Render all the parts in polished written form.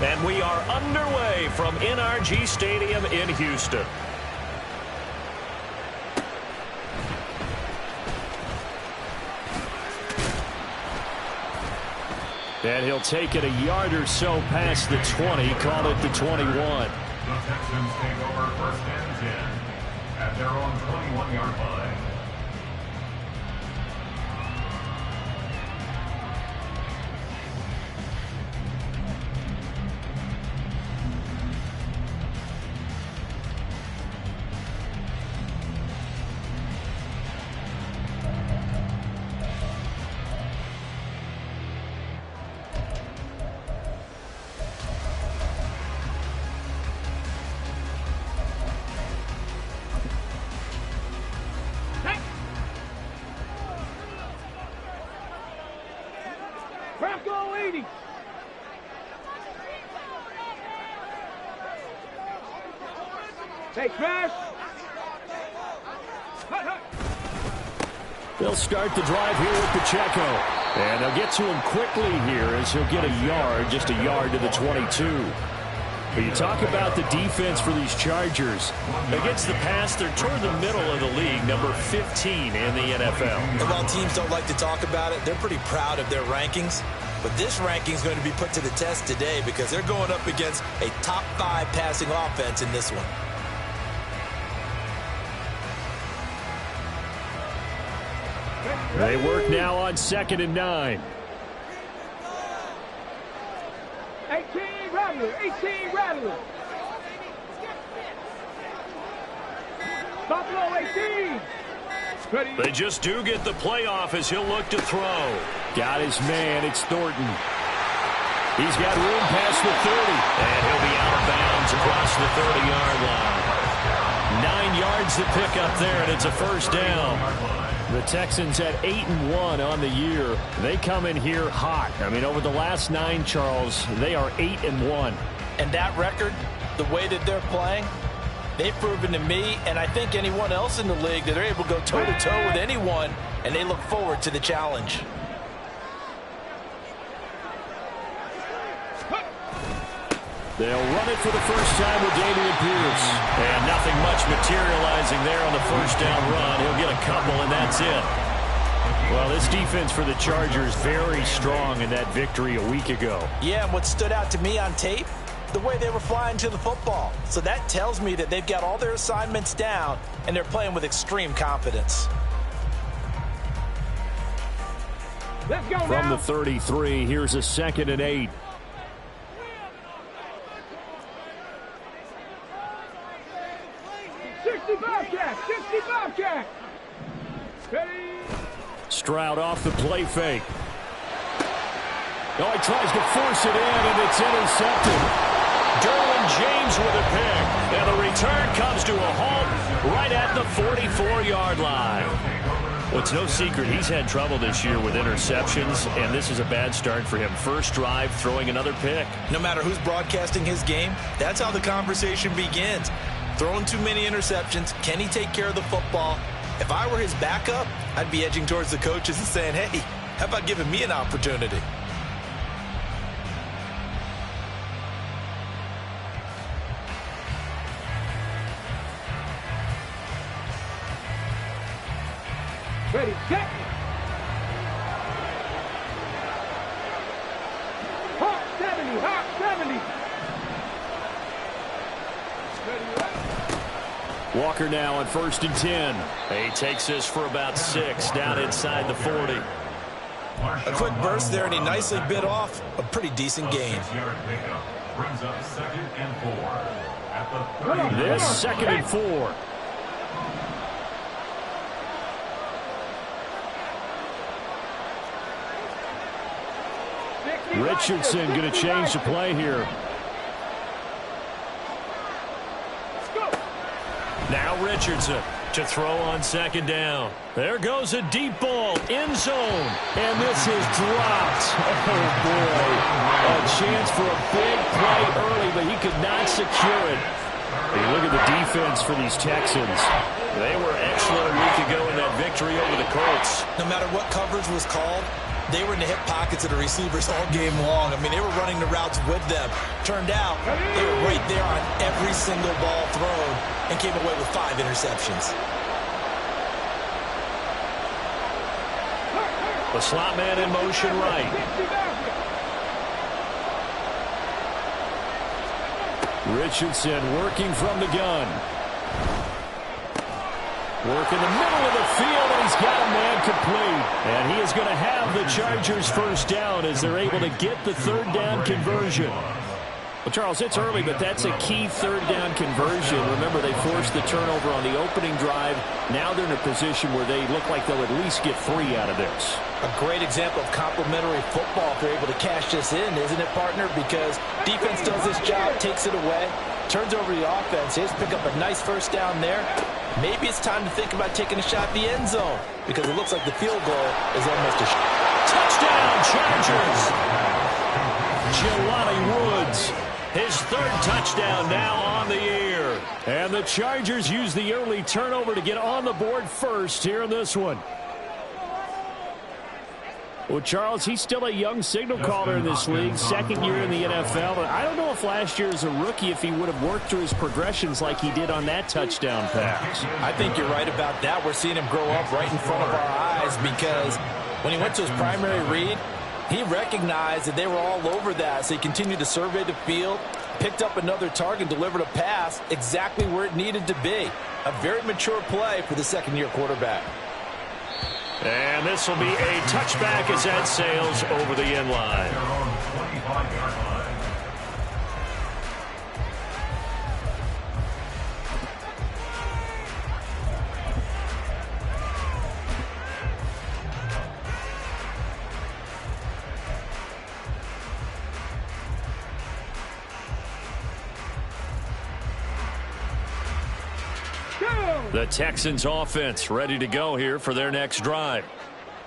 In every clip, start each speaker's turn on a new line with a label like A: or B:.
A: And we are underway from NRG Stadium in Houston. And he'll take it a yard or so past the 20, call it the 21.
B: The Texans take over 1st and 10 at their own 21-yard line.
A: They'll start the drive here with Pacheco. And they'll get to him quickly here as he'll get a yard, just a yard to the 22. But you talk about the defense for these Chargers. Against the pass, they're toward the middle of the league, number 15 in the NFL.
C: And while teams don't like to talk about it, they're pretty proud of their rankings. But this ranking is going to be put to the test today because they're going up against a top 5 passing offense in this one.
A: They work now on 2nd and 9.
D: 18 Rattler, 18 Rattler. Buffalo 18. Ready.
A: They just do get the playoff as he'll look to throw. Got his man, it's Thornton. He's got room past the 30. And he'll be out of bounds across the 30-yard line. 9 yards to pick up there, and it's a first down. The Texans at 8-1 on the year. They come in here hot. I mean, over the last 9, Charles, they are 8-1.
C: And that record, the way that they're playing, they've proven to me, and I think anyone else in the league, that they're able to go toe-to-toe with anyone, and they look forward to the challenge.
A: They'll run it for the first time with Dameon Pierce. And nothing much materializing there on the first down run. He'll get a couple, and that's it. Well, this defense for the Chargers very strong in that victory a week ago.
C: Yeah, and what stood out to me on tape, the way they were flying to the football. So that tells me that they've got all their assignments down, and they're playing with extreme confidence.
D: Let's go
A: From
D: now.
A: the 33, here's a 2nd and 8. Stroud off the play fake. Oh, he tries to force it in, and it's intercepted. Derwin James with a pick. And the return comes to a halt right at the 44-yard line. Well, it's no secret he's had trouble this year with interceptions, and this is a bad start for him. First drive, throwing another pick.
C: No matter who's broadcasting his game, that's how the conversation begins. Throwing too many interceptions, can he take care of the football? If I were his backup, I'd be edging towards the coaches and saying, hey, how about giving me an opportunity?
D: Ready, set. Hot 70, hot 70.
A: Walker now on 1st and 10. He takes this for about 6 down inside the 40.
C: A quick burst there, and he nicely bit off a pretty decent gain.
B: Brings up 2nd and 4 at the 30.
A: This 2nd and 4. Richardson going to change the play here. Now Richardson to throw on 2nd down. There goes a deep ball, end zone, and this is dropped. Oh, boy. A chance for a big play early, but he could not secure it. Hey, look at the defense for these Texans. They were excellent a week ago in that victory over the Colts.
C: No matter what coverage was called, They were in the hip pockets of the receivers all game long. I mean, they were running the routes with them. Turned out, they were right there on every single ball thrown and came away with 5 interceptions.
A: The slot man in motion right. Richardson working from the gun. Work in the middle of the field, and he's got a man complete. And he is going to have the Chargers first down as they're able to get the third down conversion. Well, Charles, it's early, but that's a key third down conversion. Remember, they forced the turnover on the opening drive. Now they're in a position where they look like they'll at least get 3 out of this.
C: A great example of complementary football if they're able to cash this in, isn't it, partner? Because defense does this job, takes it away, turns over the offense. Here's pick up a nice first down there. Maybe it's time to think about taking a shot at the end zone because it looks like the field goal is almost a
A: touchdown, Chargers! Jelani Woods, his 3rd touchdown now on the year. And the Chargers use the early turnover to get on the board first here in this one. Well, Charles, he's still a young signal caller in this league, 2nd year in the NFL. But I don't know if last year as a rookie, if he would have worked through his progressions like he did on that touchdown pass.
C: I think you're right about that. We're seeing him grow up right in front of our eyes because when he went to his primary read, he recognized that they were all over that. So he continued to survey the field, picked up another target, delivered a pass exactly where it needed to be. A very mature play for the 2nd-year quarterback.
A: And this will be a touchback as that sails over the end line. The Texans offense ready to go here for their next drive.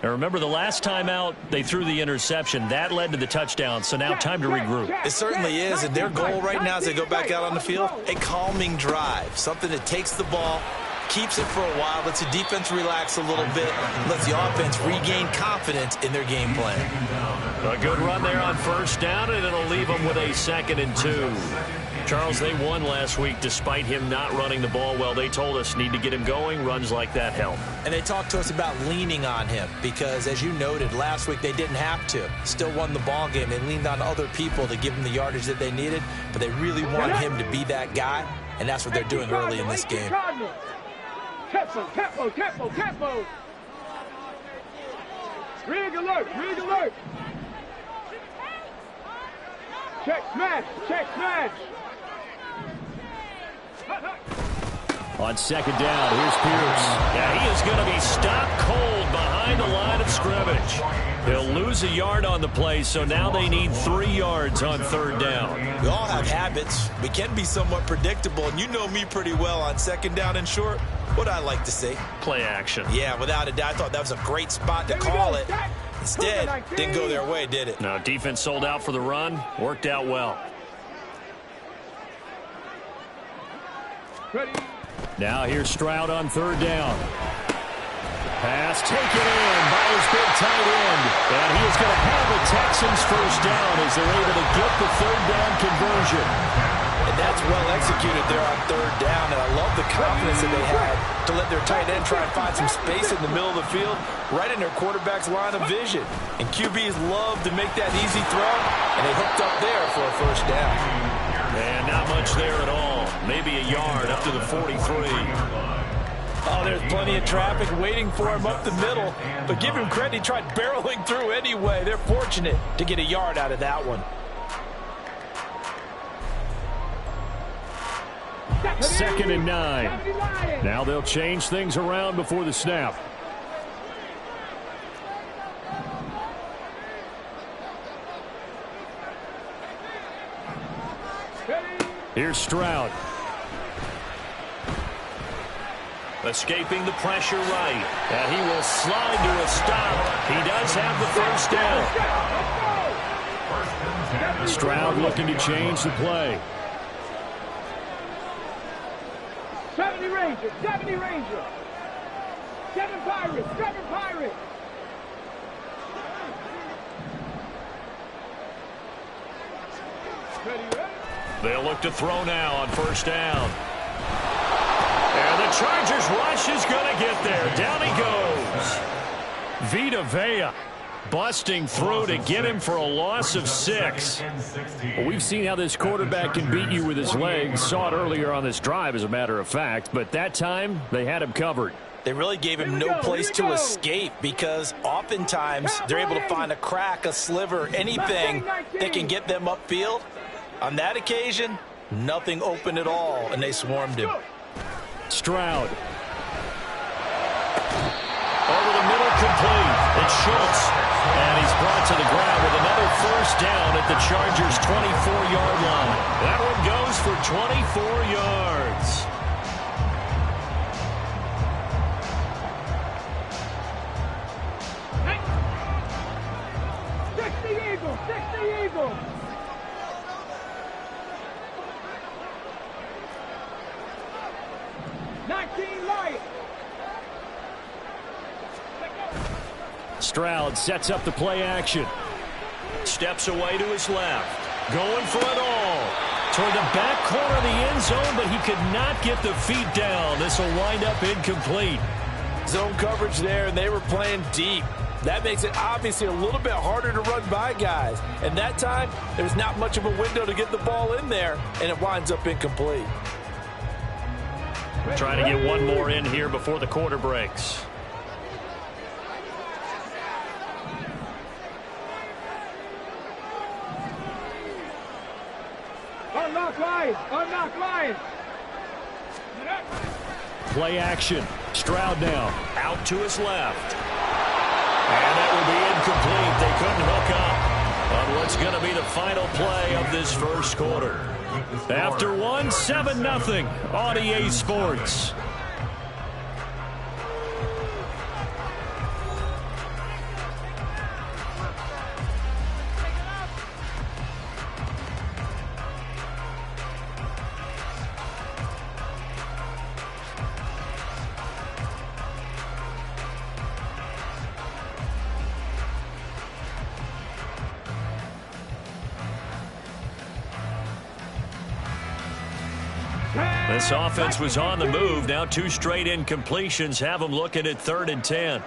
A: And remember, the last time out, they threw the interception. That led to the touchdown, so now time to regroup.
C: It certainly is, and their goal right now as they go back out on the field, a calming drive, something that takes the ball, keeps it for a while, lets the defense relax a little bit, lets the offense regain confidence in their game plan.
A: A good run there on first down, and it'll leave them with a 2nd and 2. Charles, they won last week despite him not running the ball well. They told us need to get him going. Runs like that help.
C: And they talked to us about leaning on him because, as you noted, last week they didn't have to. Still won the ball game. They leaned on other people to give them the yardage that they needed, but they really want him to be that guy, and that's what they're doing early in this game.
D: Tempo. Rig alert. Check smash.
A: On 2nd down, here's Pierce. Yeah, he is going to be stopped cold behind the line of scrimmage. He'll lose a yard on the play, so now they need 3 yards on 3rd down.
C: We all have habits. We can be somewhat predictable, and you know me pretty well on 2nd down and short. What I like to see.
A: Play action.
C: Yeah, without a doubt, I thought that was a great spot to call it. Instead, didn't go their way, did it?
A: No, defense sold out for the run. Worked out well.
D: Ready.
A: Now here's Stroud on 3rd down. Pass taken in by his big tight end. And he is going to have the Texans first down as they're able to get the 3rd down conversion.
C: And that's well executed there on 3rd down. And I love the confidence that they had to let their tight end try and find some space in the middle of the field, right in their quarterback's line of vision. And QBs love to make that easy throw, and they hooked up there for a first down.
A: And not much there at all. Maybe a yard up to the 43.
C: Oh, there's plenty of traffic waiting for him up the middle. But give him credit, he tried barreling through anyway. They're fortunate to get a yard out of that one.
A: 2nd and 9. Now they'll change things around before the snap. Here's Stroud. Escaping the pressure right. And he will slide to a stop. He does have the first down. Stroud looking to change the play.
D: 70 Rangers. 7 Pirates.
A: They'll look to throw now on first down. And the Chargers rush is going to get there. Down he goes. Vita Vea busting through to get him for a loss of 6. Well, we've seen how this quarterback can beat you with his legs. Saw it earlier on this drive, as a matter of fact. But that time, they had him covered.
C: They really gave him no place to escape because oftentimes they're able to find a crack, a sliver, anything that can get them upfield. On that occasion, nothing open at all, and they swarmed him.
A: Stroud. Over the middle, complete. It's Schultz. And he's brought to the ground with another first down at the Chargers' 24-yard line. That one goes for 24 yards.
D: Stick the Eagles. 19 Lions.
A: Stroud sets up the play action. Steps away to his left. Going for it all. Toward the back corner of the end zone, but he could not get the feet down. This will wind up incomplete.
C: Zone coverage there, and they were playing deep. That makes it obviously a little bit harder to run by guys. And that time, there's not much of a window to get the ball in there, and it winds up incomplete.
A: Trying to get one more in here before the quarter breaks.
D: Unlock Lions. Unlock Lions.
A: Play action. Stroud now. Out to his left. And that will be incomplete. They couldn't hook up on what's going to be the final play of this first quarter. After one, 7-0 on EA Sports. This offense was on the move. Now 2 straight incompletions have them looking at 3rd and 10.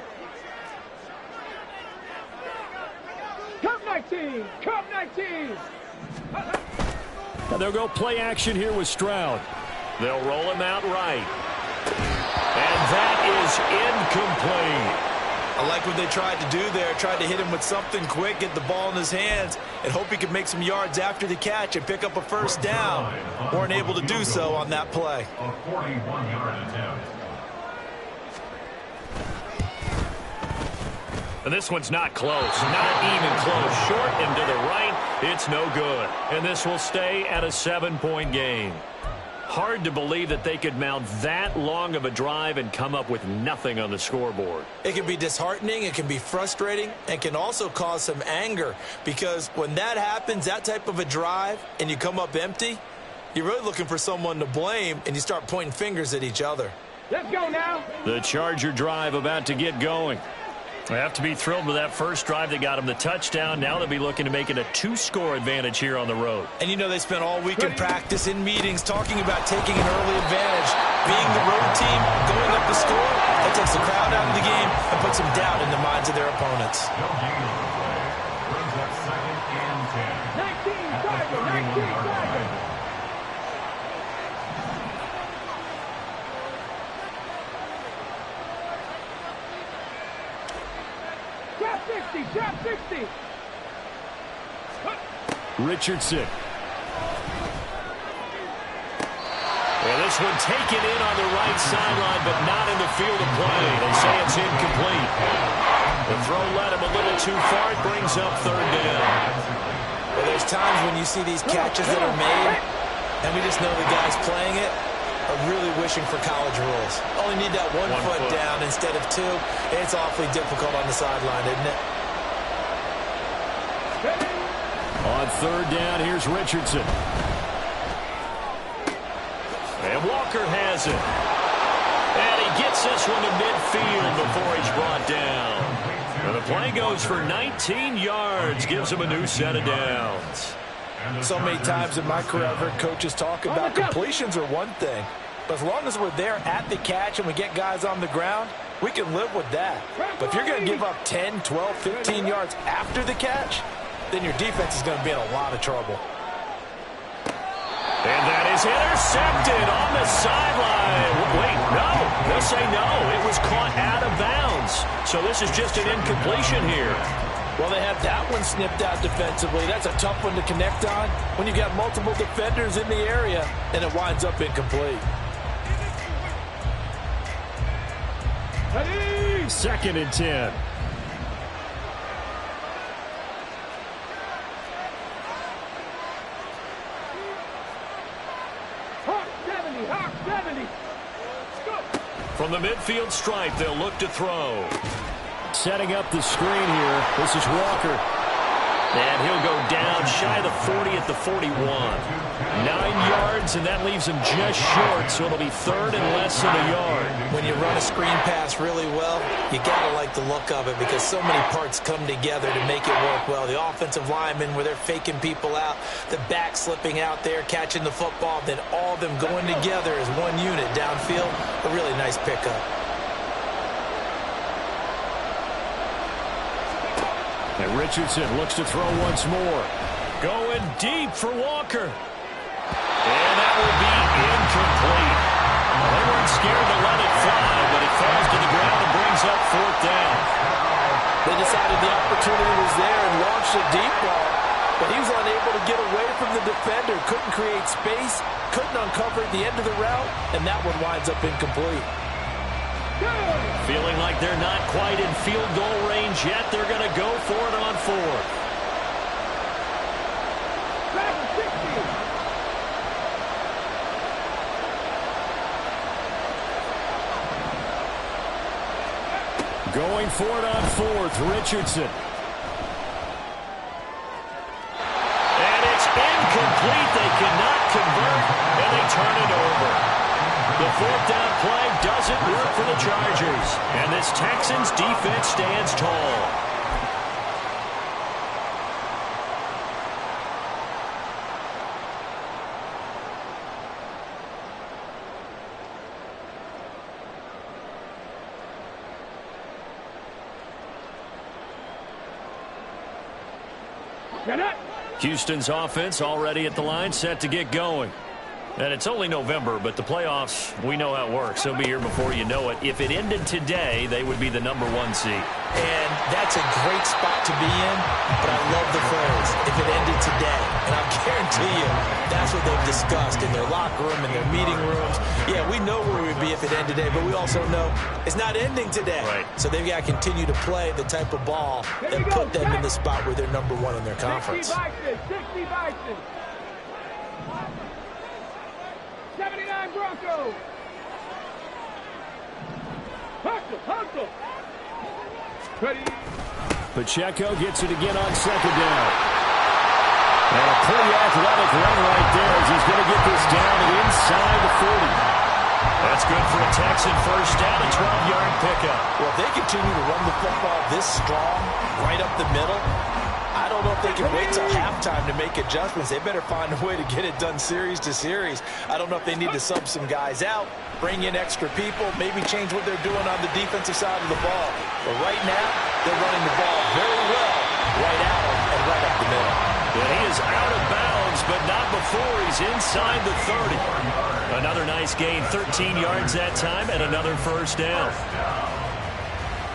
D: Cup 19. Cup 19.
A: And they'll go play action here with Stroud. They'll roll him out right. And that is incomplete.
C: I like what they tried to do there. Tried to hit him with something quick, get the ball in his hands, and hope he could make some yards after the catch and pick up a first down. Weren't able to do so on that play.
B: A 41-yard attempt.
A: And this one's not close. Not even close. Short and to the right. It's no good. And this will stay at a 7-point game. Hard to believe that they could mount that long of a drive and come up with nothing on the scoreboard.
C: It can be disheartening, it can be frustrating, and can also cause some anger because when that happens, that type of a drive, and you come up empty, you're really looking for someone to blame, and you start pointing fingers at each other.
D: Let's go now.
A: The Charger drive about to get going. They have to be thrilled with that first drive that got them the touchdown. Now they'll be looking to make it a 2-score advantage here on the road.
C: And you know they spent all week in practice, in meetings, talking about taking an early advantage. Being the road team, going up the score, that takes the crowd out of the game and puts some doubt in the minds of their opponents.
B: No gain on the play. Brings up 2nd and 10.
D: 19 Tiger. 19 Tiger. Trap 60. Trap 60.
A: Richardson. Well, this one taken in on the right sideline, but not in the field of play. They say it's incomplete. The throw led him a little too far. It brings up 3rd down.
C: Well, there's times when you see these catches that are made, and we just know the guys playing it are really wishing for college rules. Only need that one foot down instead of 2. It's awfully difficult on the sideline, isn't it?
A: On 3rd down, here's Richardson. And Walker has it. And he gets this one to midfield before he's brought down. And the play goes for 19 yards, gives him a new set of downs.
C: So many times in my career, I've heard coaches talk about completions are one thing. But as long as we're there at the catch and we get guys on the ground, we can live with that. But if you're going to give up 10, 12, 15 yards after the catch, then your defense is going to be in a lot of trouble.
A: And that is intercepted on the sideline. Wait, no. They'll say no. It was caught out of bounds. So this is just an incompletion here.
C: Well, they have that one snipped out defensively. That's a tough one to connect on when you got multiple defenders in the area, and it winds up incomplete.
D: Ready?
A: 2nd and 10.
D: Hawk 70, Hawk 70. Go.
A: From the midfield stripe, they'll look to throw. Setting up the screen here. This is Walker. And he'll go down shy of the 40 at the 41. 9 yards, and that leaves him just short, so it'll be 3rd and less than a yard.
C: When you run a screen pass really well, you got to like the look of it because so many parts come together to make it work well. The offensive linemen where they're faking people out, the back slipping out there, catching the football, then all of them going together as one unit downfield. A really nice pickup.
A: And Richardson looks to throw once more. Going deep for Walker. And that will be incomplete. They weren't scared to let it fly, but it falls to the ground and brings up 4th down.
C: They decided the opportunity was there and launched a deep ball, but he was unable to get away from the defender, couldn't create space, couldn't uncover the end of the route, and that one winds up incomplete.
A: Feeling like they're not quite in field goal range yet, they're going to go for it on 4th. Going for it on 4th, Richardson. And it's incomplete. They cannot convert, and they turn it over. The 4th down play doesn't work for the Chargers. And this Texans defense stands tall. Houston's offense already at the line, set to get going. And it's only November, but the playoffs, we know how it works. They'll be here before you know it. If it ended today, they would be the #1 seed.
C: And that's a great spot to be in, but I love the phrase, if it ended today. And I guarantee you, that's what they've discussed in their locker room, in their meeting rooms. Yeah, we know where we would be if it ended today, but we also know it's not ending today.
A: Right.
C: So they've got to continue to play the type of ball that put them in the spot where they're #1 in their conference.
D: 60 Bison. 79 Broncos. Hustle. Ready.
A: Pacheco gets it again on 2nd down. And a pretty athletic run right there as he's going to get this down inside the 40. That's good for a Texan 1st down, a 12-yard pickup.
C: Well, if they continue to run the football this strong, right up the middle, I don't know if they can wait till halftime to make adjustments. They better find a way to get it done series to series. I don't know if they need to sub some guys out, bring in extra people, maybe change what they're doing on the defensive side of the ball. But right now, they're running the ball very well right at them and right up the middle.
A: And he is out of bounds, but not before he's inside the 30. Another nice gain, 13 yards that time, and another 1st down.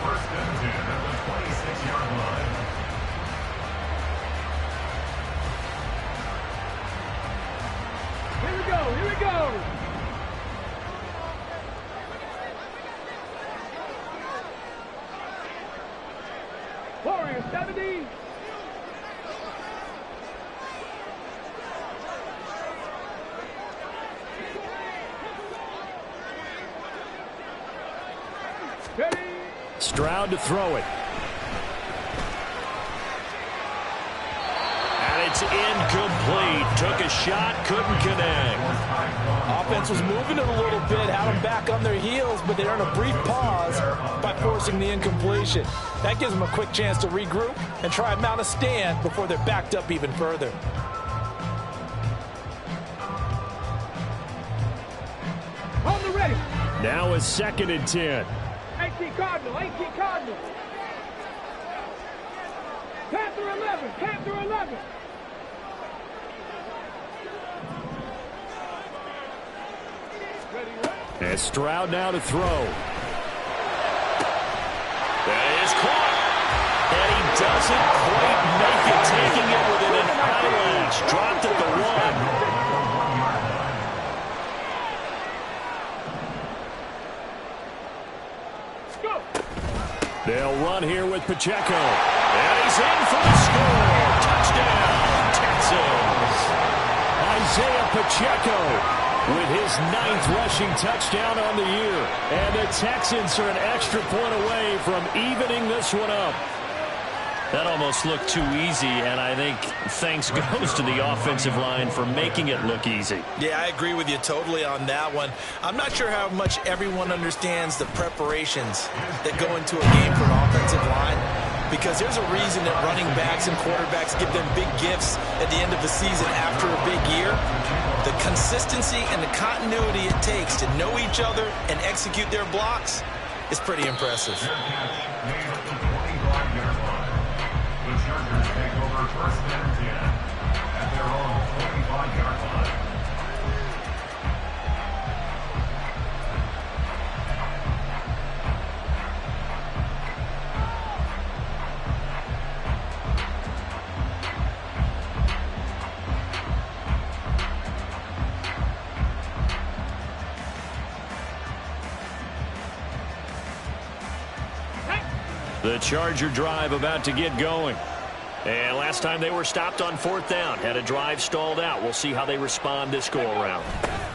B: First and 10 at the 26-yard line.
D: Here we go. Warriors 70. Ready.
A: Stroud to throw it. And it's incomplete. Took a shot, couldn't connect.
C: Offense was moving it a little bit, had them back on their heels, but they earned a brief pause by forcing the incompletion. That gives them a quick chance to regroup and try and mount a stand before they're backed up even further.
A: Now a 2nd and 10.
D: 18 Cardinal, 18 Cardinal. Panther 11, Panther 11.
A: And Stroud now to throw. That is caught. And he doesn't quite make it, taking it within an eyelash. Dropped at the 1. They'll run here with Pacheco. And he's in for the score. Touchdown, Texans. Isaiah Pacheco with his 9th rushing touchdown on the year. And the Texans are an extra point away from evening this one up.
E: That almost looked too easy, and I think thanks goes to the offensive line for making it look easy.
C: Yeah, I agree with you totally on that one. I'm not sure how much everyone understands the preparations that go into a game for an offensive line, because there's a reason that running backs and quarterbacks give them big gifts at the end of the season after a big year. The consistency and the continuity it takes to know each other and execute their blocks is pretty impressive.
B: The Chargers take over 1st and 10 at their own 25-yard line.
A: The Charger drive about to get going. And last time they were stopped on 4th down, had a drive stalled out. We'll see how they respond this go-around.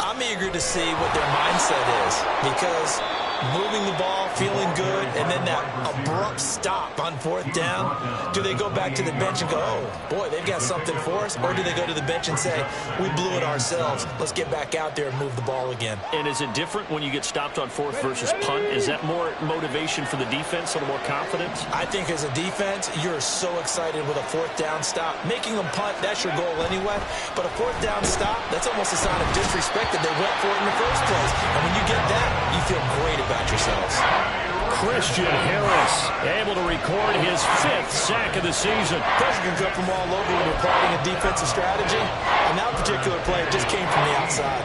C: I'm eager to see what their mindset is, because moving the ball, feeling good, and then that abrupt stop on 4th down, do they go back to the bench and go, oh, boy, they've got something for us? Or do they go to the bench and say, we blew it ourselves, let's get back out there and move the ball again?
A: And is it different when you get stopped on 4th versus punt? Is that more motivation for the defense, a little more confidence?
C: I think as a defense, you're so excited with a 4th down stop. Making them punt, that's your goal anyway. But a 4th down stop, that's almost a sign of disrespect that they went for it in the first place. And when you get that, you feel great about yourselves.
A: Christian Harris able to record his 5th sack of the season.
C: Pressure can come from all over when you're plotting a defensive strategy. And that particular play just came from the outside.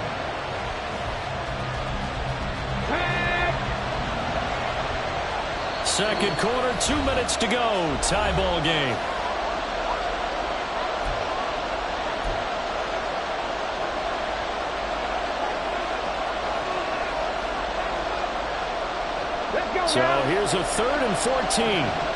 A: Second quarter, 2 minutes to go. Tie ball game. So here's a 3rd and 14.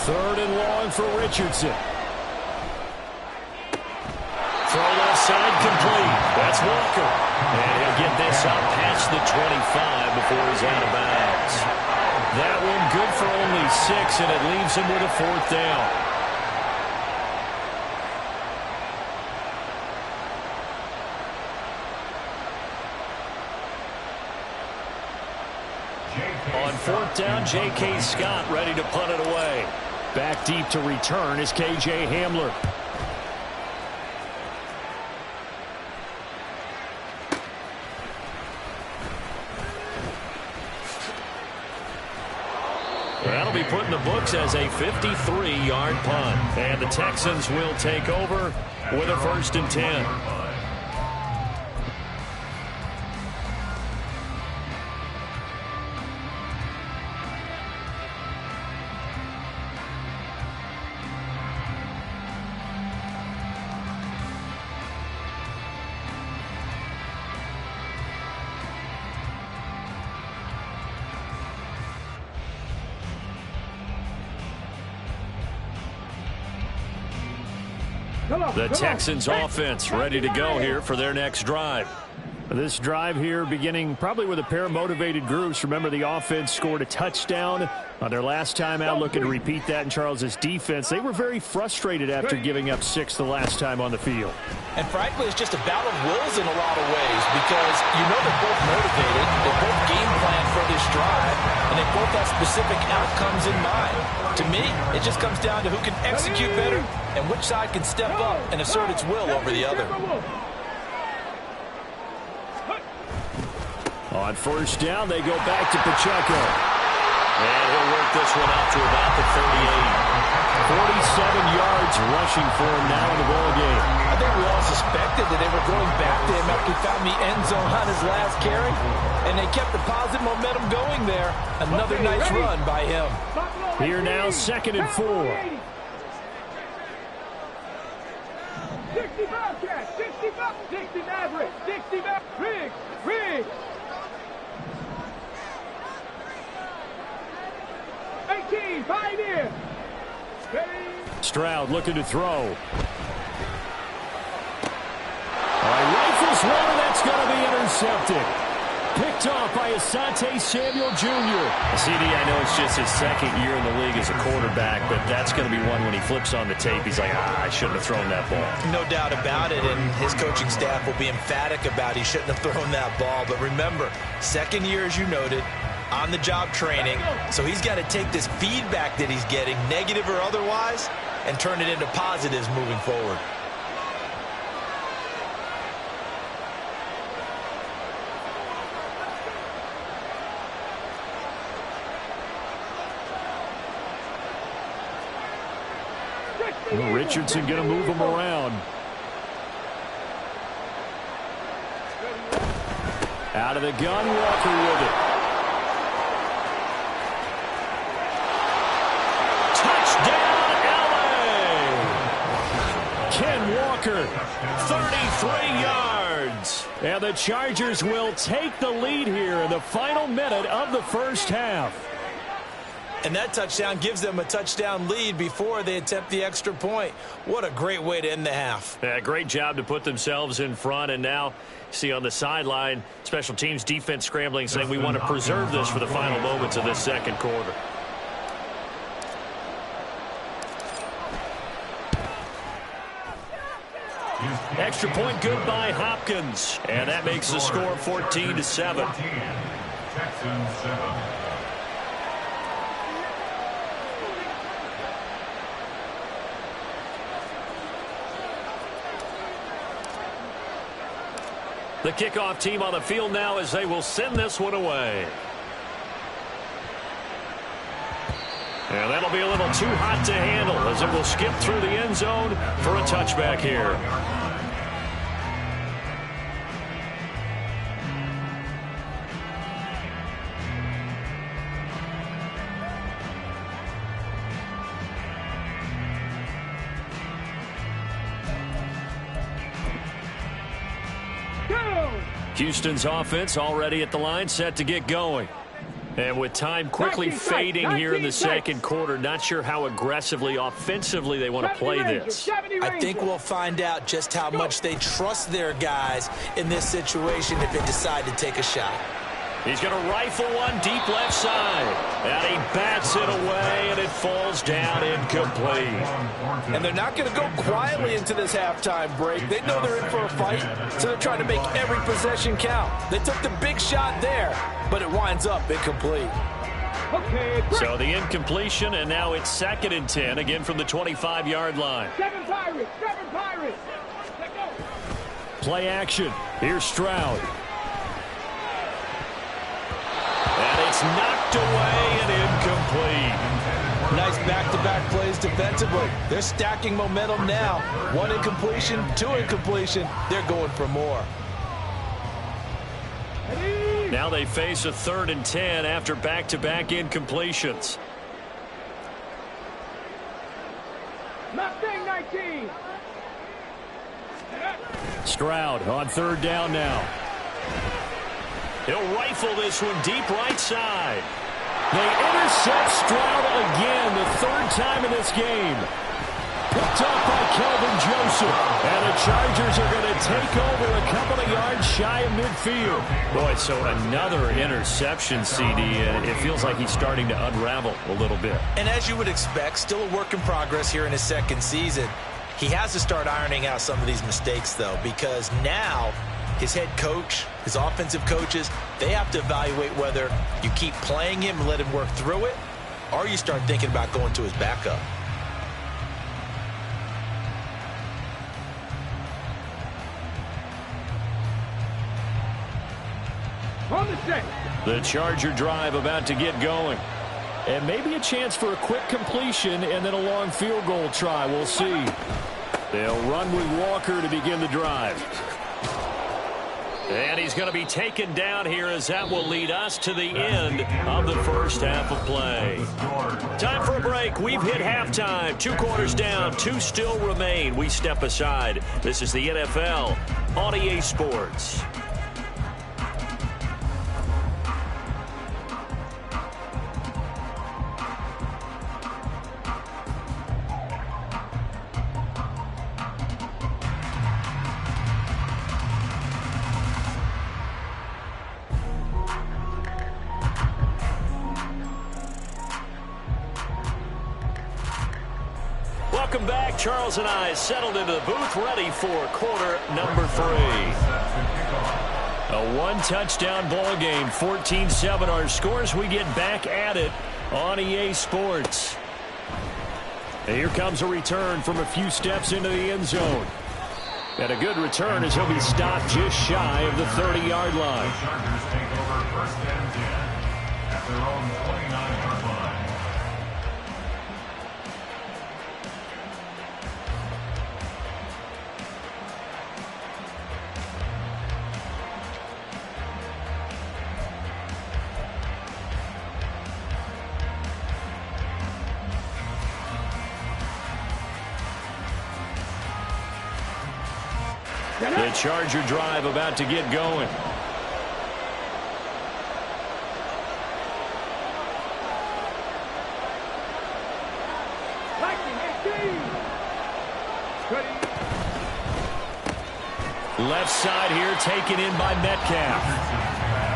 A: Third and long for Richardson. Throw left side complete. That's Walker. And he'll get this up past the 25 before he's out of bounds. That one good for only 6, and it leaves him with a 4th down. On 4th down, J.K. Scott ready to punt it away. Back deep to return is K.J. Hamler. That'll be put in the books as a 53-yard punt. And the Texans will take over with a 1st and 10. The Texans offense ready to go here for their next drive. This drive here beginning probably with a pair of motivated groups. Remember, the offense scored a touchdown on their last time out, looking to repeat that in Charles's defense. They were very frustrated after giving up 6 the last time on the field.
C: And frankly, it's just a battle of wills in a lot of ways because you know they're both motivated, they both game plan for this drive, and they both have specific outcomes in mind. To me, it just comes down to who can execute better and which side can step up and assert its will over the other.
A: On first down, they go back to Pacheco.
E: And he'll work this one out to about the 38.
A: 47 yards rushing for him now in the ball game.
C: I think we all suspected that they were going back to him after he found the end zone on his last carry, and they kept the positive momentum going there. Another nice run by him.
A: Here now, 2nd and 4.
D: 60 Bobcats, 60 Maverick, 60 Maverick, Rig. 18, Pioneer.
A: Stroud looking to throw. Rifles one, and that's going to be intercepted. Picked off by Asante Samuel Jr.
E: CD, I know it's just his 2nd year in the league as a quarterback, but that's going to be one when he flips on the tape. He's like, I shouldn't have thrown that ball.
C: No doubt about it, and his coaching staff will be emphatic about he shouldn't have thrown that ball. But remember, 2nd year, as you noted, on-the-job training, so he's got to take this feedback that he's getting, negative or otherwise, and turn it into positives moving forward.
A: Richardson going to move him around. Out of the gun, Walker with it. Touchdown, LA! Ken Walker, 33 yards. And the Chargers will take the lead here in the final minute of the first half.
C: And that touchdown gives them a touchdown lead before they attempt the extra point. What a great way to end the half.
E: Yeah, great job to put themselves in front. And now, see on the sideline, special teams defense scrambling, saying we want to preserve this for the final moments of this 2nd quarter. Extra point good by Hopkins. And that makes the score 14-7.
B: Texans 7.
E: The kickoff team on the field now as they will send this one away. And that'll be a little too hot to handle as it will skip through the end zone for a touchback here. Houston's offense already at the line, set to get going. And with time quickly fading here in the 2nd quarter, not sure how aggressively, offensively they want to play this.
C: I think we'll find out just how much they trust their guys in this situation if they decide to take a shot.
E: He's going to rifle one deep left side. And he bats it away, and it falls down incomplete.
C: And they're not going to go quietly into this halftime break. They know they're in for a fight, so they're trying to make every possession count. They took the big shot there, but it winds up incomplete.
E: So the incompletion, and now it's 2nd and 10, again from the 25-yard line.
D: 7 Pirates, 7 Pirates.
A: Play action. Here's Stroud.
E: And it's knocked away and incomplete.
C: Nice back-to-back plays defensively. They're stacking momentum now. 1 incompletion, 2 incompletion. They're going for more.
E: Now they face a 3rd and 10 after back-to-back incompletions.
D: Mustang 19.
A: Stroud on 3rd down now.
E: He'll rifle this one deep right side.
A: They intercept Stroud again, the 3rd time in this game. Picked off by Kelvin Joseph. And the Chargers are going to take over a couple of yards shy of midfield.
E: Boy, so another interception, CD. It feels like he's starting to unravel a little bit.
C: And as you would expect, still a work in progress here in his second season. He has to start ironing out some of these mistakes, though, because now his head coach, his offensive coaches, they have to evaluate whether you keep playing him and let him work through it, or you start thinking about going to his backup.
D: On the set.
A: The Charger drive about to get going. And maybe a chance for a quick completion and then a long field goal try. We'll see. They'll run with Walker to begin the drive.
E: And he's going to be taken down here as that will lead us to the end of the first half of play. Time for a break. We've hit halftime. 2 quarters down. 2 still remain. We step aside. This is the NFL on EA Sports. Welcome back. Charles and I settled into the booth, ready for quarter number 3. A 1-touchdown ball game, 14-7 our scores. We get back at it on EA Sports. And here comes a return from a few steps into the end zone. And a good return as he'll be stopped just shy of the 30-yard line.
B: The Chargers take over first and 10 at their own 29-yard line.
A: The Charger drive about to get going. Left side here taken in by Metcalf.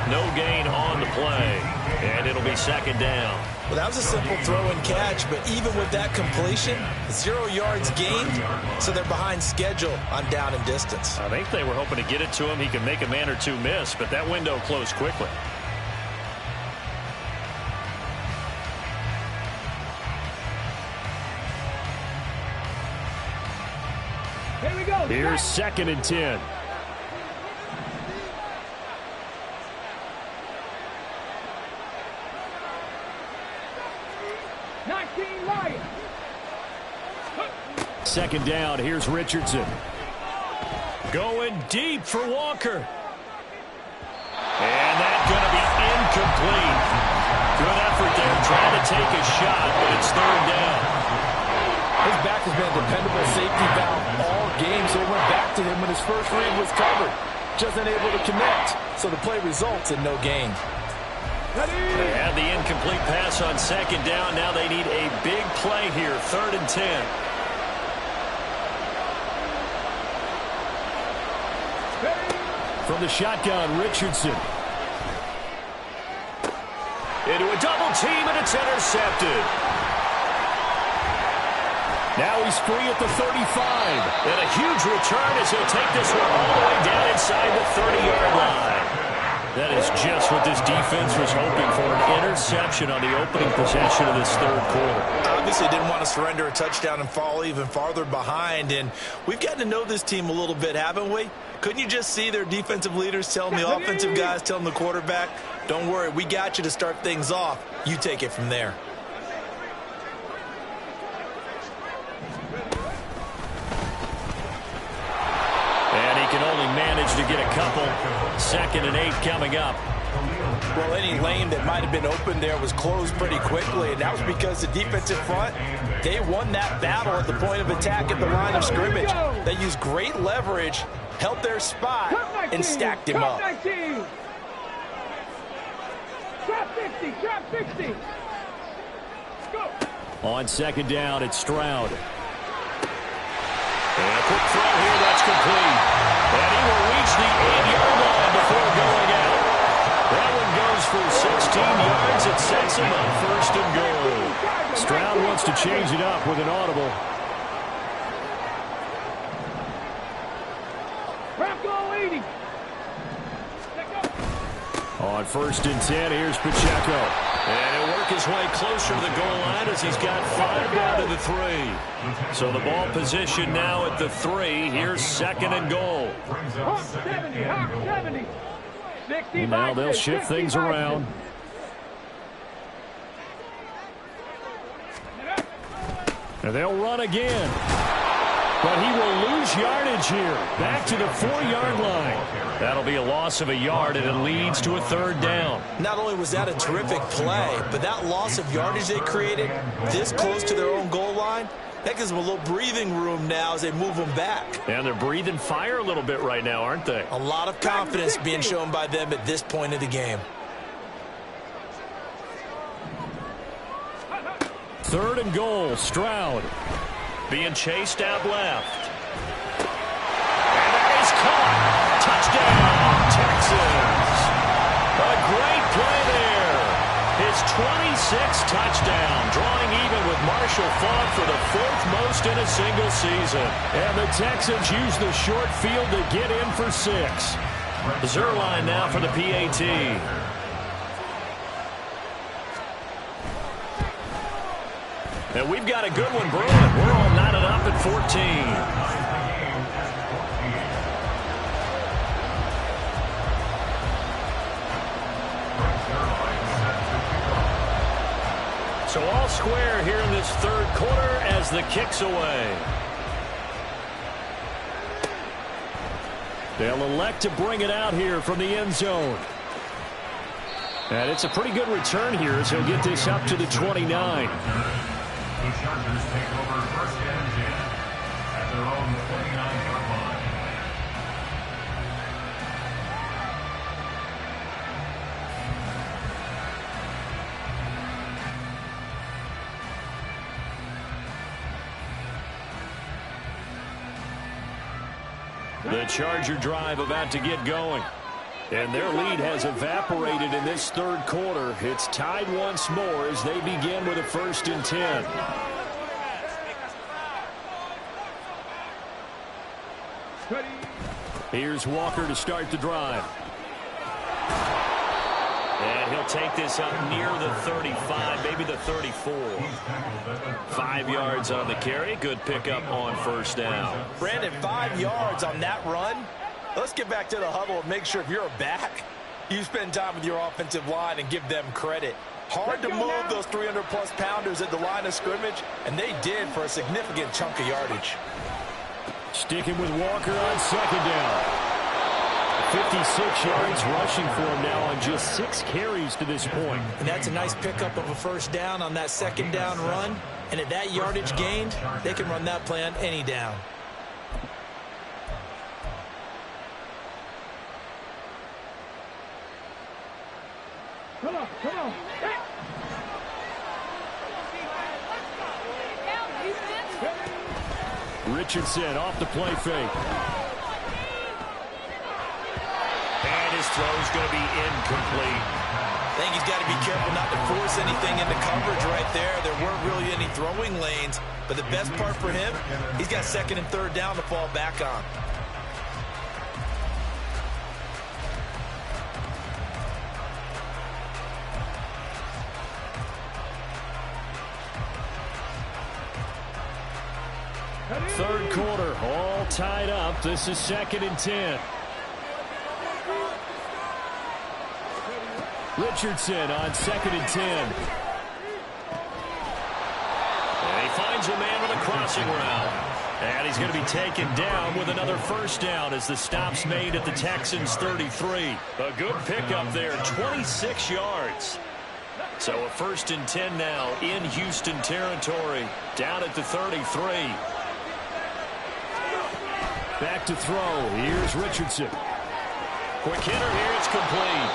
A: No gain on the play. And it'll be second down.
C: Well, that was a simple throw and catch, but even with that completion, 0 yards gained, so they're behind schedule on down and distance.
E: I think they were hoping to get it to him. He could make a man or two miss, but that window closed quickly.
D: Here we go.
A: Here's second and 10. Second down, here's Richardson.
E: Going deep for Walker. And that's going to be incomplete. Good effort there trying to take a shot, but it's third down.
C: His back has been a dependable safety valve all game, so it went back to him when his first read was covered. Just unable to connect, so the play results in no gain.
E: They had the incomplete pass on second down. Now they need a big play here, 3rd and 10.
A: From the shotgun, Richardson.
E: Into a double team, and it's intercepted.
A: Now he's free at the 35.
E: And a huge return as he'll take this one all the way down inside the 30-yard line. That is just what this defense was hoping for, an interception on the opening possession of this third quarter.
C: Obviously didn't want to surrender a touchdown and fall even farther behind, and we've gotten to know this team a little bit, haven't we? Couldn't you just see their defensive leaders telling the offensive guys, telling the quarterback, don't worry, we got you to start things off. You take it from there.
E: And he can only manage to get a couple. 2nd and 8 coming up.
C: Well, any lane that might have been open there was closed pretty quickly, and that was because the defensive front, they won that battle at the point of attack at the line of scrimmage. They used great leverage, held their spot, and stacked him up.
D: Trap 50, trap 50. Go.
A: On second down, it's Stroud.
E: And a quick throw here, that's complete. And he will reach the 8-yard line before going out. That one goes for 16 yards. It sets him up first and goal. Stroud wants to change it up with an audible. On 1st and 10, here's Pacheco. And he'll work his way closer to the goal line as he's got 5 down to the 3. So the ball position now at the 3. Here's 2nd and goal.
D: 70.
E: Now they'll shift things around. And they'll run again. But he will lose yardage here. Back to the 4-yard line. That'll be a loss of a yard, and it leads to a 3rd down.
C: Not only was that a terrific play, but that loss of yardage they created this close to their own goal line, that gives them a little breathing room now as they move them back.
E: And they're breathing fire a little bit right now, aren't they?
C: A lot of confidence being shown by them at this point of the game.
E: 3rd and goal, Stroud. Being chased out left. And that is caught. Touchdown, Texans. A great play there. His 26th touchdown, drawing even with Marshall Faulk for the 4th most in a single season. And the Texans use the short field to get in for 6. Zerline now for the PAT. And we've got a good one brewing. We're all knotted up at 14. So all square here in this 3rd quarter as the kick's away. They'll elect to bring it out here from the end zone. And it's a pretty good return here as he'll get this up to the 29.
B: The Chargers take over 1st and 10 at their own 29-yard line.
E: The Charger drive about to get going. And their lead has evaporated in this 3rd quarter. It's tied once more as they begin with a 1st and 10. Here's Walker to start the drive. And he'll take this up near the 35, maybe the 34. 5 yards on the carry. Good pickup on 1st down.
C: Brandon, 5 yards on that run. Let's get back to the huddle and make sure if you're a back, you spend time with your offensive line and give them credit. Hard to move those 300-plus pounders at the line of scrimmage, and they did for a significant chunk of yardage.
E: Sticking with Walker on 2nd down. 56 yards rushing for him now on just 6 carries to this point.
C: And that's a nice pickup of a 1st down on that 2nd down run. And at that yardage gained, they can run that play on any down.
D: Come on.
E: Richardson off the play fake.
A: And his throw's going to be incomplete.
C: I think he's got to be careful not to force anything into coverage right there. There weren't really any throwing lanes. But the best part for him, he's got 2nd and 3rd down to fall back on.
E: Third quarter, all tied up. This is 2nd and 10. Richardson on 2nd and 10. And he finds a man with a crossing route. And he's going to be taken down with another 1st down as the stop's made at the Texans' 33. A good pickup there, 26 yards. So a 1st and 10 now in Houston territory, down at the 33. Back to throw. Here's Richardson. Quick hitter here. It's complete.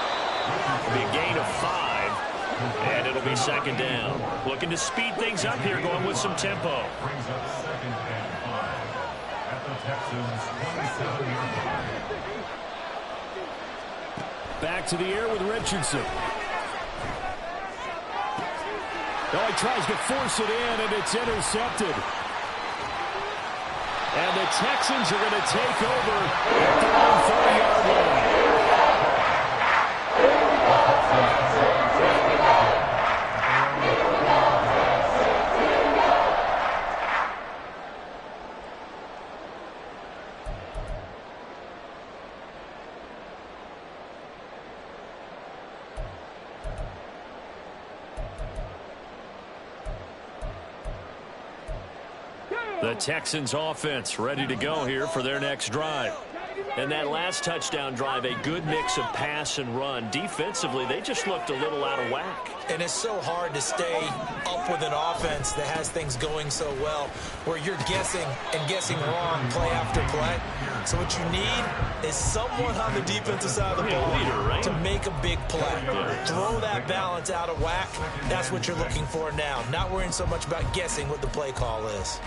E: It'll be a gain of 5. And it'll be 2nd down. Looking to speed things up here, going with some tempo.
B: Brings up 2nd and 5 the Texans' 27-yard line.
E: Back to the air with Richardson. Oh, he tries to force it in, and it's intercepted. And the Texans are going to take over at their own 40-yard line. The Texans offense ready to go here for their next drive. And that last touchdown drive, a good mix of pass and run. Defensively, they just looked a little out of whack.
C: And it's so hard to stay up with an offense that has things going so well, where you're guessing and guessing wrong play after play. So what you need is someone on the defensive side of the ball to make a big play. Throw that balance out of whack. That's what you're looking for now. Not worrying so much about guessing what the play call is.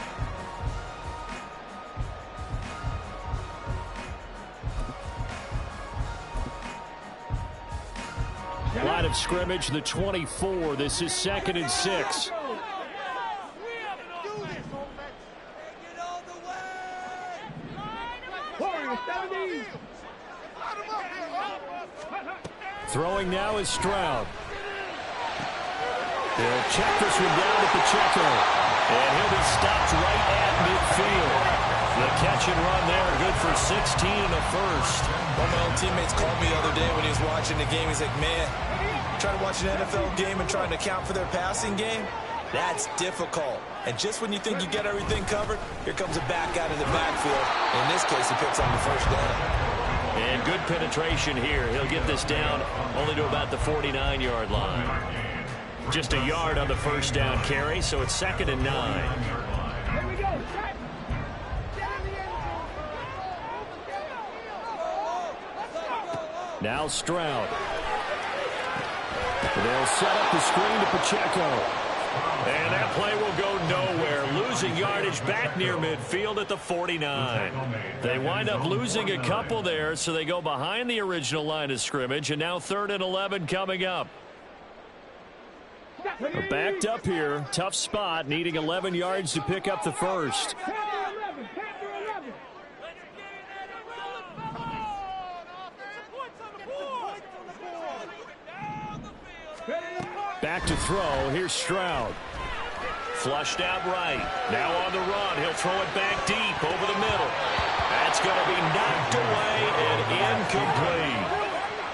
E: Line of scrimmage, the 24. This is 2nd and 6. Throwing now is Stroud. They'll check this one down to Pacheco. And he'll be stopped right at midfield. The catch and run there, good for 16 and a first.
C: One of my own teammates called me the other day when he was watching the game. He's like, man, trying to watch an NFL game and trying to account for their passing game, that's difficult. And just when you think you get everything covered, here comes a back out of the backfield. In this case, he picks up the first down.
E: And good penetration here. He'll get this down only to about the 49-yard line. Just a yard on the first down carry, so it's 2nd and 9.
D: Here we go.
E: Now Stroud. They'll set up the screen to Pacheco. And that play will go nowhere. Losing yardage back near midfield at the 49. They wind up losing a couple there, so they go behind the original line of scrimmage, and now 3rd and 11 coming up. They're backed up here. Tough spot, needing 11 yards to pick up the first. Back to throw. Here's Stroud. Flushed out right. Now on the run. He'll throw it back deep over the middle. That's going to be knocked away and incomplete.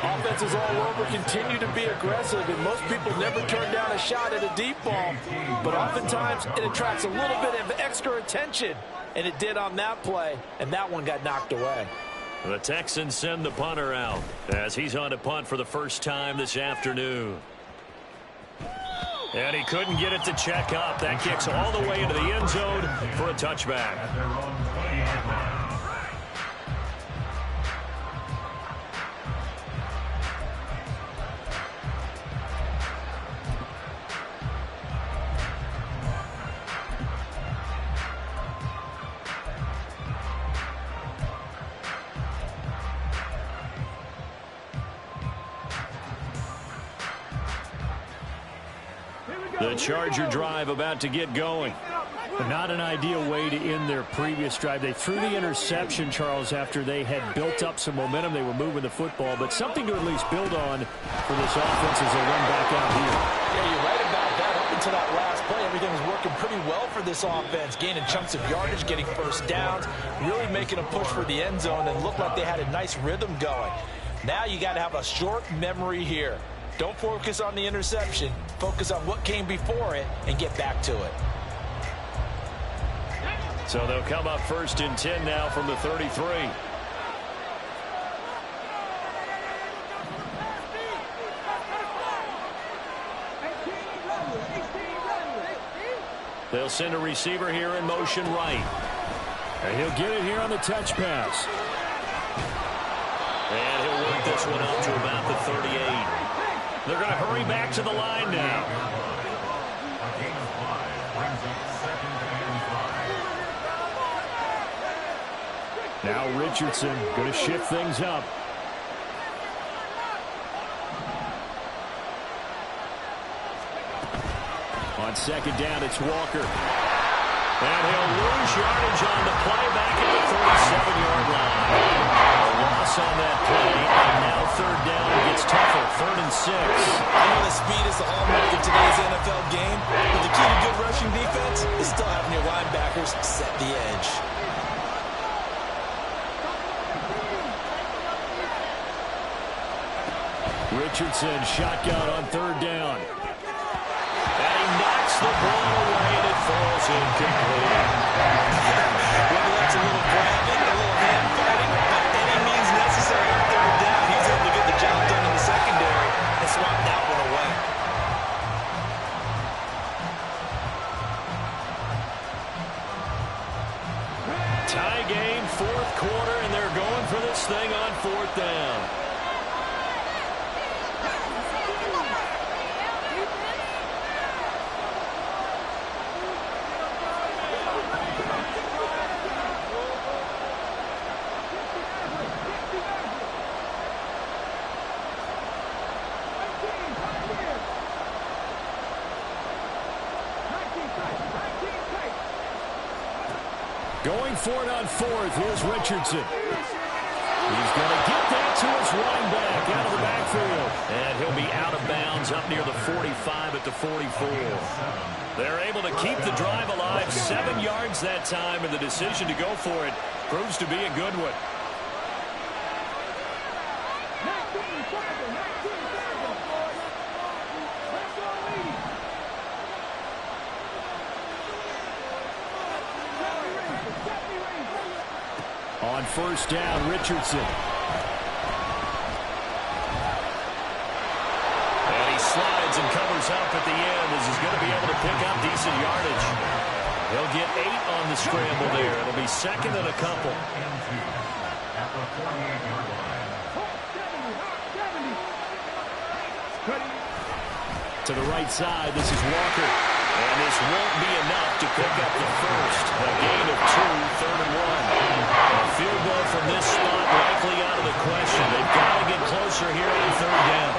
C: Offenses all over continue to be aggressive, and most people never turn down a shot at a deep ball. But oftentimes, it attracts a little bit of extra attention, and it did on that play, and that one got knocked away.
E: The Texans send the punter out as he's on to punt for the first time this afternoon. And he couldn't get it to check up. That kicks all the way into the end zone for a touchback. The Charger drive about to get going. But not an ideal way to end their previous drive. They threw the interception, Charles, after they had built up some momentum. They were moving the football, but something to at least build on for this offense as they run back out here.
C: Yeah, you're right about that. Up until that last play, everything was working pretty well for this offense. Gaining chunks of yardage, getting first downs, really making a push for the end zone, and looked like they had a nice rhythm going. Now you got to have a short memory here. Don't focus on the interception. Focus on what came before it and get back to it.
E: So they'll come up 1st and 10 now from the 33. They'll send a receiver here in motion right. And he'll get it here on the touch pass. And he'll work this one up to about the 38. They're going to hurry back to the line now.
B: A gain of 5 brings up 2nd and 5.
E: Now Richardson going to shift things up. On second down, it's Walker. And he'll lose yardage on the play back at the 37-yard line. A loss on that play, and now third down gets tougher. 3rd and 6.
C: I know that speed is the hallmark of today's NFL game, but the key to good rushing defense is still having your linebackers set the edge.
E: Richardson shotgun on 3rd down. And he knocks the ball away, and it falls incomplete.
C: Whether that's a little grabbing, a little hand fighting, by any means necessary on 3rd down, he's able to get the job done in the secondary and swat that one away.
E: Tie game, 4th quarter, and they're going for this thing on 4th down. Going for it on 4th. Here's Richardson. He's going to get that to his running back out of the backfield. And he'll be out of bounds up near the 45 at the 44. They're able to keep the drive alive. 7 yards that time, and the decision to go for it proves to be a good one. On 1st down, Richardson. And he slides and covers up at the end as he's going to be able to pick up decent yardage. He'll get 8 on the scramble there. It'll be 2nd and a couple.
B: At the 48-yard line.
E: To the right side, this is Walker. And this won't be enough to pick up the first. A gain of 2, 3rd and 1. A field goal from this spot likely out of the question. They've got to get closer here on 3rd down.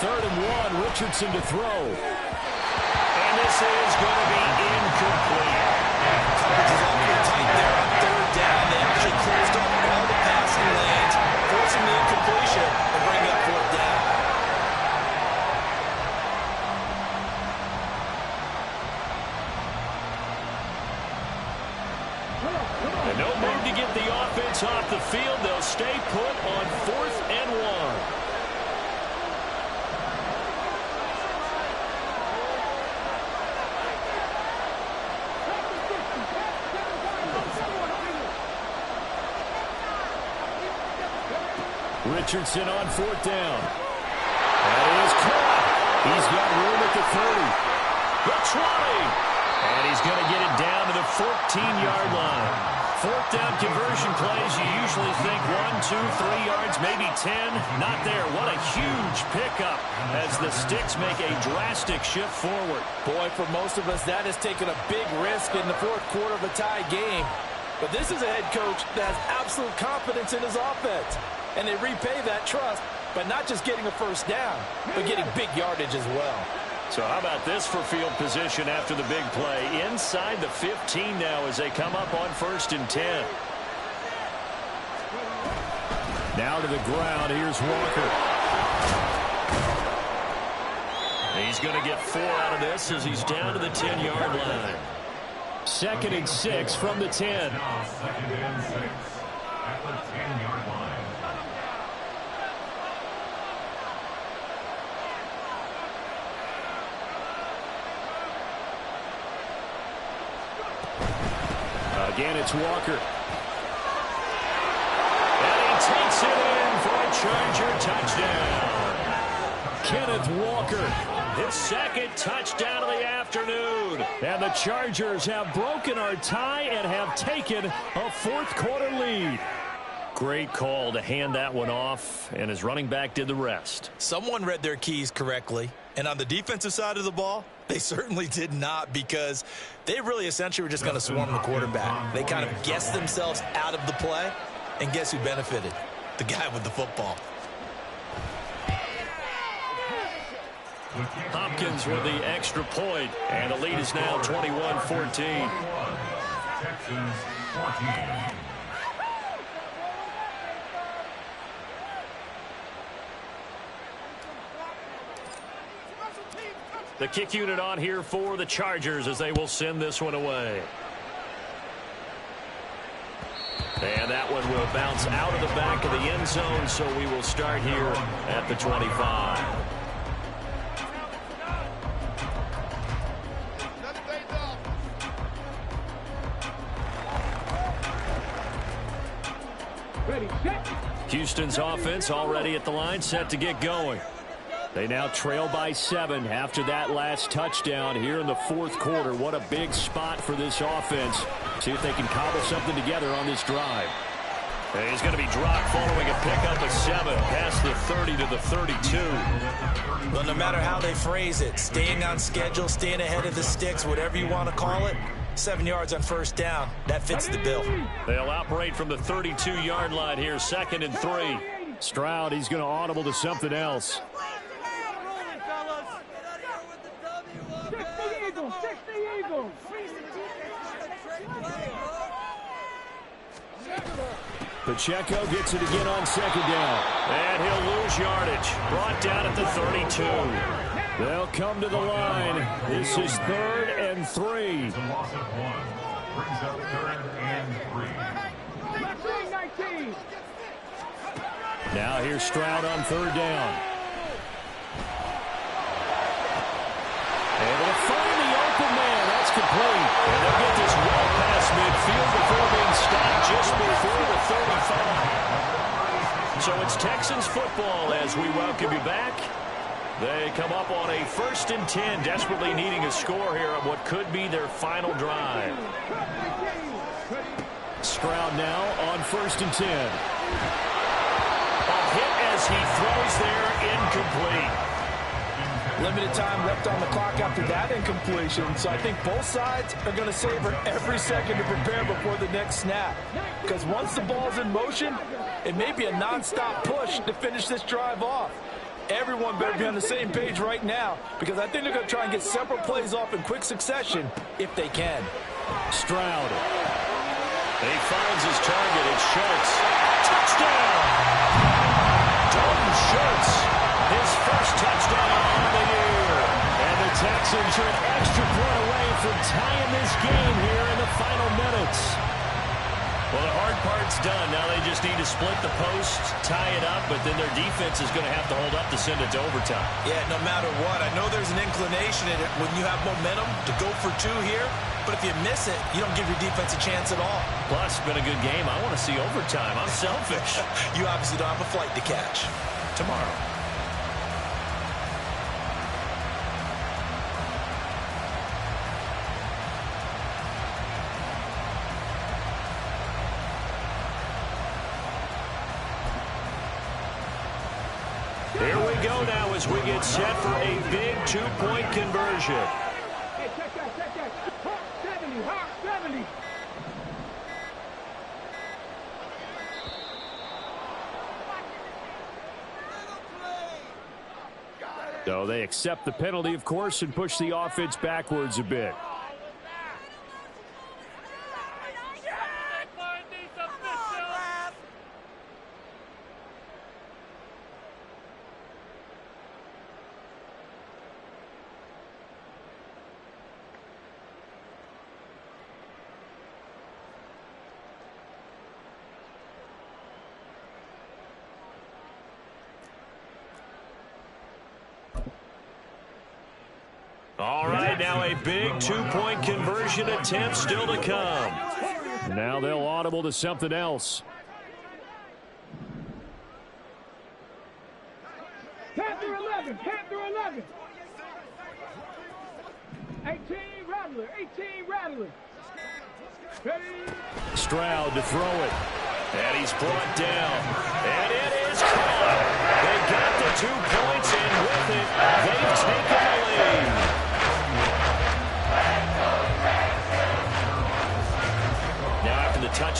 E: 3rd and 1, Richardson to throw. And this is going to be incomplete.
C: Coverage is awfully tight there on 3rd down. They actually closed off all the passing lanes, forcing the incompletion and bring up 4th down.
E: And no move to get the offense off the field. They'll stay put on 4th and 1. Richardson on 4th down. That is caught. He's got room at the 30. The 20. And he's going to get it down to the 14-yard line. 4th down conversion plays, you usually think 1, 2, 3 yards, maybe 10. Not there. What a huge pickup as the Sticks make a drastic shift forward.
C: Boy, for most of us, that has taken a big risk in the 4th quarter of a tie game. But this is a head coach that has absolute confidence in his offense. And they repay that trust by not just getting a first down, but getting big yardage as well.
E: So how about this for field position after the big play? Inside the 15 now as they come up on 1st and 10. Now to the ground. Here's Walker. He's going to get 4 out of this as he's down to the 10-yard line. 2nd and 6 from the 10.
B: Now 2nd and 6 at the 10-yard line.
E: Again, it's Walker. And he takes it in for a Charger touchdown. Kenneth Walker, his 2nd touchdown of the afternoon. And the Chargers have broken our tie and have taken a 4th quarter lead. Great call to hand that one off, and his running back did the rest.
C: Someone read their keys correctly, and on the defensive side of the ball, They certainly did not, because they really essentially were just going to swarm the quarterback. They kind of guessed themselves out of the play, and guess who benefited? The guy with the football.
E: Hopkins with the extra point, and the lead is now 21-14.
B: Texans 14.
E: The kick unit on here for the Chargers as they will send this one away. And that one will bounce out of the back of the end zone, so we will start here at the 25.
D: Ready, set.
E: Houston's offense already at the line, set to get going. They now trail by 7 after that last touchdown here in the fourth quarter. What a big spot for this offense. See if they can cobble something together on this drive. And he's going to be dropped following a pickup of 7 past the 30 to the 32.
C: Well, no matter how they phrase it, staying on schedule, staying ahead of the sticks, whatever you want to call it, 7 yards on first down, that fits the bill.
E: They'll operate from the 32-yard line here, 2nd and 3. Stroud, he's going to audible to something else. Pacheco gets it again on 2nd down. And he'll lose yardage. Brought down at the 32. They'll come to the line. This is 3rd and 3.
B: It's a loss of 1. Brings up 3rd and 3.
E: Now here's Stroud on 3rd down. Able to find the open man. That's complete. And they'll get this well past midfield before being stopped just before the 35. So it's Texans football as we welcome you back. They come up on a 1st and 10, desperately needing a score here on what could be their final drive. Stroud now on 1st and 10. A hit as he throws there, incomplete.
C: Limited time left on the clock after that incompletion, so I think both sides are going to savor every second to prepare before the next snap. Because once the ball's in motion, it may be a non-stop push to finish this drive off. Everyone better be on the same page right now, because I think they're going to try and get several plays off in quick succession if they can.
E: Stroud. He finds his target. It's Schultz. Touchdown! Dalton Schultz, his first touchdown of the year. And the Texans are an extra point away from tying this game here in the final minutes. Well, the hard part's done. Now they just need to split the post, tie it up, but then their defense is going to have to hold up to send it to overtime.
C: Yeah, no matter what. I know there's an inclination in it when you have momentum to go for 2 here, but if you miss it, you don't give your defense a chance at all.
E: Plus, it's been a good game. I want to see overtime. I'm selfish.
C: You obviously don't have a flight to catch. Tomorrow.
E: Here we go now as we get set for a big 2-point conversion.
D: Hey, check that. Hawk 70, Hawk 70.
E: So they accept the penalty, of course, and push the offense backwards a bit. All right, now a big 2-point conversion attempt still to come. Now they'll audible to something else.
D: Panther 11, Panther 11. 18 Rattler. Ready?
E: Stroud to throw it. And he's brought down. And it is caught. They got the 2 points, and with it, they've taken the lead.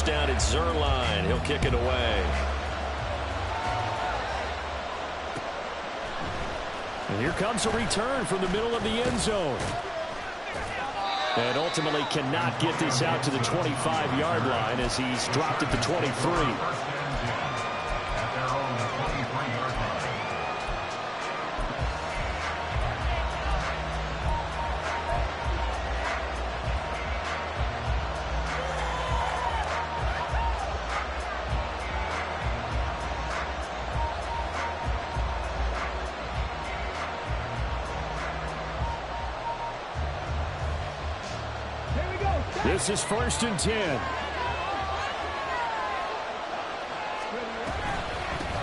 A: down at Zerline. He'll kick it away.
E: And here comes a return from the middle of the end zone. And ultimately cannot get this out to the 25-yard line as he's dropped at the 23. This is 1st and 10.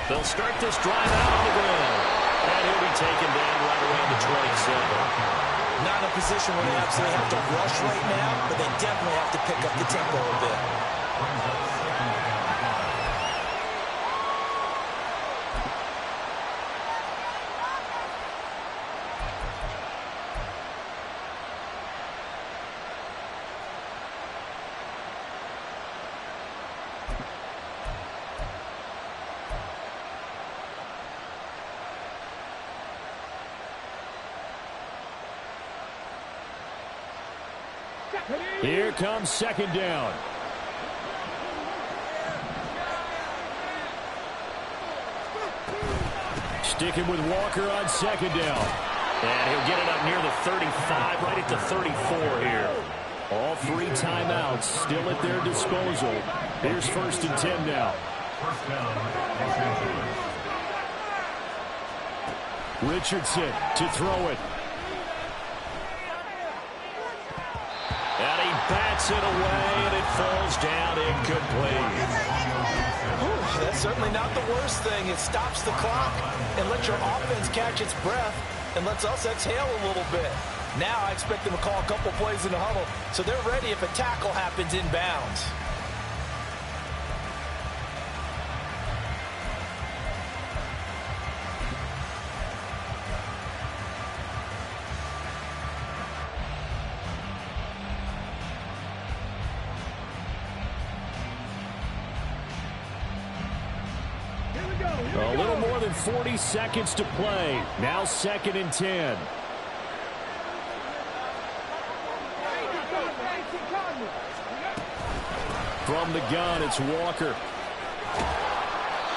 A: They'll start this drive out on the ground. And he'll be taken down right around the 27.
C: Not in a position where they absolutely have to rush right now, but they definitely have to pick up the tempo a bit.
E: Here comes 2nd down. Sticking with Walker on 2nd down.
A: And he'll get it up near the 35, right at the 34 here.
E: All 3 timeouts still at their disposal. Here's 1st and 10 now. Richardson to throw it.
A: And he bats it away, and it falls down incomplete.
C: That's certainly not the worst thing. It stops the clock and lets your offense catch its breath and lets us exhale a little bit. Now I expect them to call a couple plays in the huddle so they're ready if a tackle happens inbounds.
E: A little more than 40 seconds to play. Now 2nd and 10. From the gun, it's Walker.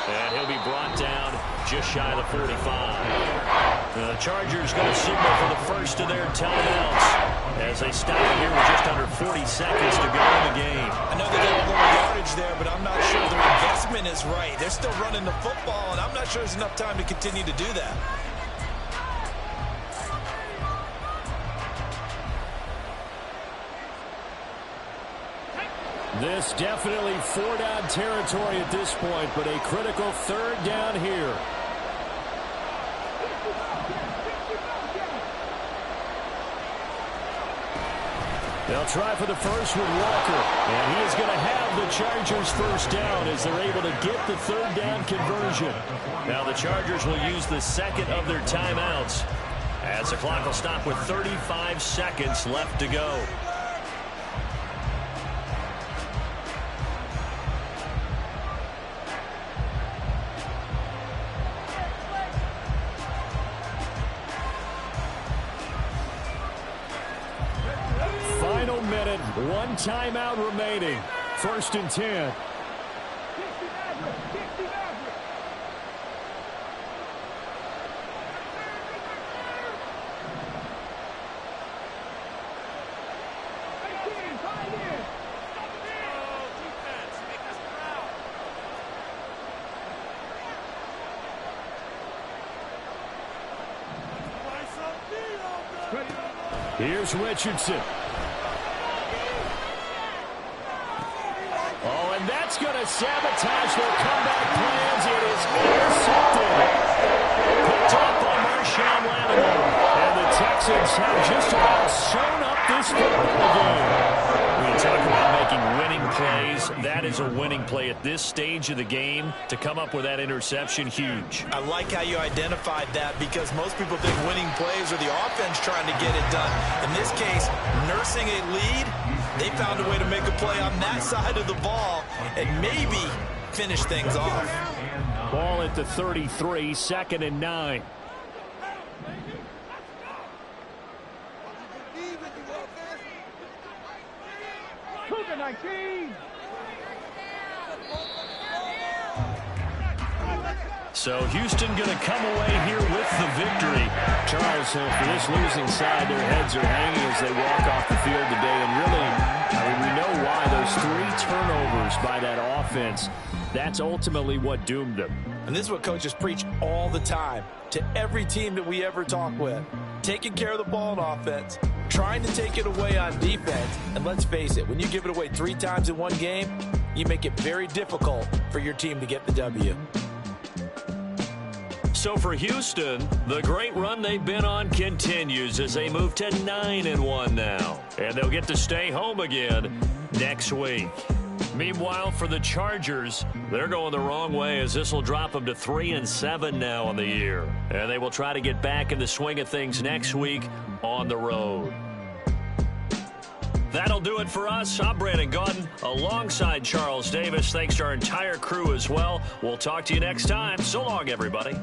A: And he'll be brought down just shy of the 45. The Chargers going to signal for the first of their timeouts as they stop it here with just under 40 seconds to go in the game.
C: I know they got a little yardage there, but I'm not sure their investment is right. They're still running the football, and I'm not sure there's enough time to continue to do that.
E: This definitely 4-down territory at this point, but a critical 3rd down here. They'll try for the first with Walker, and he is going to have the Chargers 1st down as they're able to get the 3rd down conversion.
A: Now the Chargers will use the 2nd of their timeouts as the clock will stop with 35 seconds left to go.
E: Final minute, 1 timeout remaining. 1st and 10. Here's Richardson. Oh, and that's going to sabotage their comeback plans. It is intercepted. Picked up by Marshawn Lattimore. And the Texans have just about sewn up this football game.
A: When you talk about making winning plays, that is a winning play at this stage of the game. To come up with that interception, huge.
C: I like how you identified that because most people think winning plays are the offense trying to get it done. In this case, nursing a lead They found a way to make a play on that side of the ball and maybe finish things off.
E: Ball at the 33, 2nd and 9.
D: Cougar 19.
E: So Houston going to come away here with the victory.
A: Charles, for this losing side, their heads are hanging as they walk off the field today. And really, we know why. Those 3 turnovers by that offense, that's ultimately what doomed them.
C: And this is what coaches preach all the time to every team that we ever talk with. Taking care of the ball on offense, trying to take it away on defense. And let's face it, when you give it away 3 times in one game, you make it very difficult for your team to get the W.
E: So for Houston, the great run they've been on continues as they move to 9-1 now. And they'll get to stay home again next week. Meanwhile, for the Chargers, they're going the wrong way as this will drop them to 3-7 now on the year. And they will try to get back in the swing of things next week on the road. That'll do it for us. I'm Brandon Gaudin alongside Charles Davis. Thanks to our entire crew as well. We'll talk to you next time. So long, everybody.